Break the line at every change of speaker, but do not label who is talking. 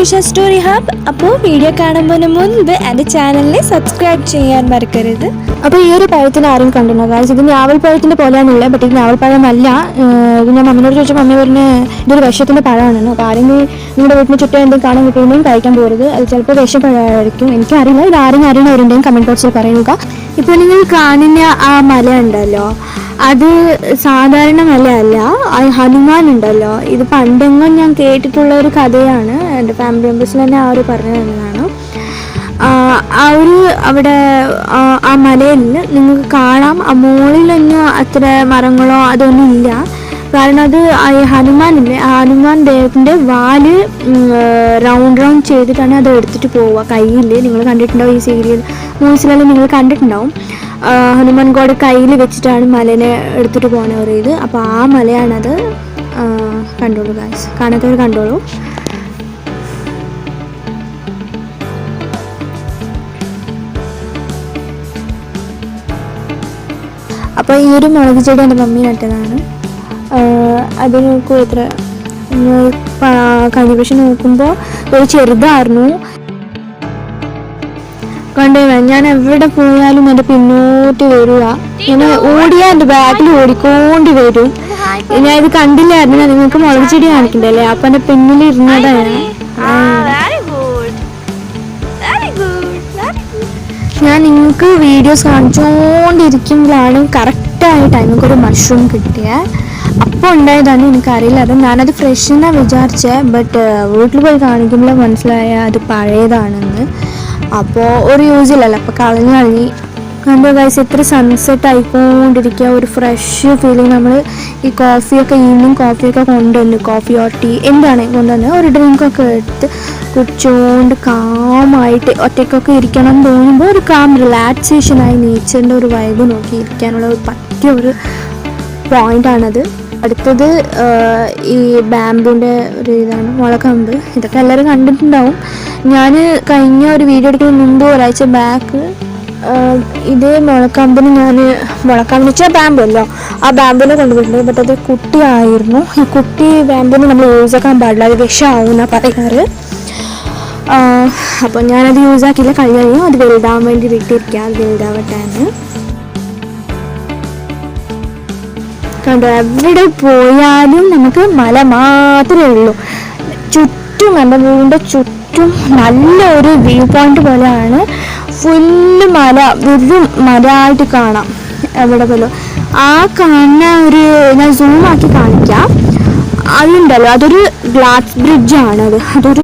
ട്രൂഷ story hub. അപ്പോൾ video കാണുന്നതിന് മുൻപ് എൻ്റെ ചാനലിനെ സബ്സ്ക്രൈബ് ചെയ്യാൻ മറക്കരുത്.
അപ്പോൾ ഈ ഒരു പഴത്തിന് ആരും കണ്ടിട്ടുണ്ടോ ഗായ്സ്? ഇത് ഞാവൽപ്പഴത്തിൻ്റെ പോലെയാണുള്ളത്. ബട്ട് ഇത് ഞാവൽപ്പഴമല്ല. ഇത് ഞാൻ മമ്മിനോട് ചോദിച്ചാൽ മമ്മി പറഞ്ഞ് ഇതൊരു വിഷത്തിൻ്റെ പഴമാണ്. അപ്പോൾ ആരെങ്കിലും നിങ്ങളുടെ വീട്ടിന് ചുറ്റും എന്തെങ്കിലും കാണാൻ കിട്ടുകയും കഴിക്കാൻ പോകരുത്. അത് ചിലപ്പോൾ വിഷപ്പഴമായിരിക്കും. എനിക്കറിയില്ല. ഇത് ആരും അറിയുന്നവരുണ്ടെങ്കിൽ കമൻറ്റ് ബോക്സിൽ പറയുക. ഇപ്പോൾ നിങ്ങൾ കാണുന്ന ആ മല ഉണ്ടല്ലോ, അത് സാധാരണ മലയല്ല. ഹനുമാൻ ഉണ്ടല്ലോ, ഇത് പണ്ടെങ്ങും ഞാൻ കേട്ടിട്ടുള്ള ഒരു കഥയാണ്. എൻ്റെ ഫാമിലി മെമ്പേഴ്സിൽ തന്നെ ആ ഒരു പറഞ്ഞു തന്നതാണ്. അവിടെ ആ മലയിൽ നിങ്ങൾക്ക് കാണാം, ആ മുകളിലൊന്നും അത്ര മരങ്ങളോ അതൊന്നും ഇല്ല. കാരണം അത് ഹനുമാനില്ലേ, ഹനുമാൻ ദേവത്തിൻ്റെ വാല് റൗണ്ട് ചെയ്തിട്ടാണ് അത് എടുത്തിട്ട് പോവുക കയ്യിൽ. നിങ്ങൾ കണ്ടിട്ടുണ്ടാവും, ഈ സീരിയൽ മൂവീസിലെല്ലാം നിങ്ങൾ കണ്ടിട്ടുണ്ടാവും. ഹനുമാൻ ഗോഡ് കയ്യിൽ വെച്ചിട്ടാണ് മലേനെ എടുത്തിട്ട് പോകുന്നവർ ഇത്. അപ്പോൾ ആ മലയാണത്. കണ്ടോളൂ ഗായ്സ്, കാണാത്തവർ കണ്ടോളൂ. അപ്പോൾ ഈ ഒരു മുളക് ചെടി എൻ്റെ മമ്മി നട്ടതാണ്. അത് നോക്കൂ, എത്ര കഴിഞ്ഞ പ്രാവശ്യം നോക്കുമ്പോൾ ഒരു ചെറുതായിരുന്നു. കണ്ടേവാ, ഞാൻ എവിടെ പോയാലും എൻ്റെ പിന്നോട്ട് വരിക. ഞാൻ ഓടിയാൽ എൻ്റെ ബാക്കിൽ ഓടിക്കൊണ്ട് വരും. ഞാൻ ഇത് കണ്ടില്ലായിരുന്നു. ഞാൻ നിങ്ങൾക്ക് മുളക് ചെടി കാണിക്കണ്ടല്ലേ, അപ്പം എൻ്റെ പിന്നിൽ ഇരുന്നതാണ്. ഞാൻ നിങ്ങൾക്ക് വീഡിയോസ് കാണിച്ചുകൊണ്ടിരിക്കുമ്പോഴാണ് കറക്റ്റായിട്ട് എനിക്കൊരു മഷ്റൂം കിട്ടിയത്. അപ്പോൾ ഉണ്ടായതാണ്, എനിക്കറിയില്ല. അത് ഞാനത് ഫ്രഷ് എന്നാണ് വിചാരിച്ചത്. ബട്ട് വീട്ടിൽ പോയി കാണിക്കുമ്പോൾ മനസ്സിലായ അത് പഴയതാണെന്ന്. അപ്പോൾ ഒരു യൂസില്ലല്ലോ, അപ്പോൾ കളഞ്ഞ് കണ്ടു ഗൈസ്. എത്ര സൺസെറ്റ് ആയിക്കൊണ്ടിരിക്കുക, ഒരു ഫ്രഷ് ഫീലിംഗ്. നമ്മൾ ഈ കോഫിയൊക്കെ ഈവനിങ് കോഫിയൊക്കെ കൊണ്ടുവന്ന്, കോഫി ഓർ ടീ എന്താണ് കൊണ്ടുവന്ന് ഒരു ഡ്രിങ്കൊക്കെ എടുത്ത് കുടിച്ചുകൊണ്ട് കാമായിട്ട് ഒറ്റയ്ക്കൊക്കെ ഇരിക്കണം തോന്നുമ്പോൾ ഒരു കാം റിലാക്സേഷനായി നേച്ചറിൻ്റെ ഒരു വൈബ് നോക്കി ഇരിക്കാനുള്ള പറ്റിയ ഒരു പോയിൻ്റാണത്. അടുത്തത് ഈ ബാമ്പൂൻ്റെ ഒരു ഇതാണ്, മുളകമ്പ്. ഇതൊക്കെ എല്ലാവരും കണ്ടിട്ടുണ്ടാവും. ഞാൻ കഴിഞ്ഞ ഒരു വീഡിയോ എടുക്കുന്ന മുമ്പ് ഒരാഴ്ച ബാക്ക് ഇതേ മുളക്കമ്പിന് മുളക്കമ്പെന്ന് വെച്ചാൽ ബാമ്പല്ലോ, ആ ബാമ്പിനെ കൊണ്ടുപോയിട്ടുണ്ട്. ബട്ട് അത് കുട്ടിയായിരുന്നു. ഈ കുട്ടി ബാമ്പിന് നമ്മൾ യൂസാക്കാൻ പാടില്ല, അത് വിഷമാവും എന്നാണ് പറയാറ്. അപ്പോൾ ഞാനത് യൂസാക്കിയില്ല. കഴിഞ്ഞു അത് വലുതാവാൻ വേണ്ടി വിട്ടിരിക്കുക, അത് വലുതാവട്ടെ എന്ന്. കണ്ടോ, എവിടെ പോയാലും നമുക്ക് മല മാത്രമേ ഉള്ളൂ ചുറ്റും. എൻ്റെ വീടിൻ്റെ ചുറ്റും നല്ലൊരു വ്യൂ പോയിന്റ് പോലെയാണ്. ഫുള്ള് മല, വെറും മലയായിട്ട് കാണാം എവിടെ പോലും. ആ കാണുന്ന ഒരു, ഞാൻ സൂം ആക്കി കാണിക്കാം, അതുണ്ടല്ലോ, അതൊരു ഗ്ലാസ് ബ്രിഡ്ജാണ്. അതൊരു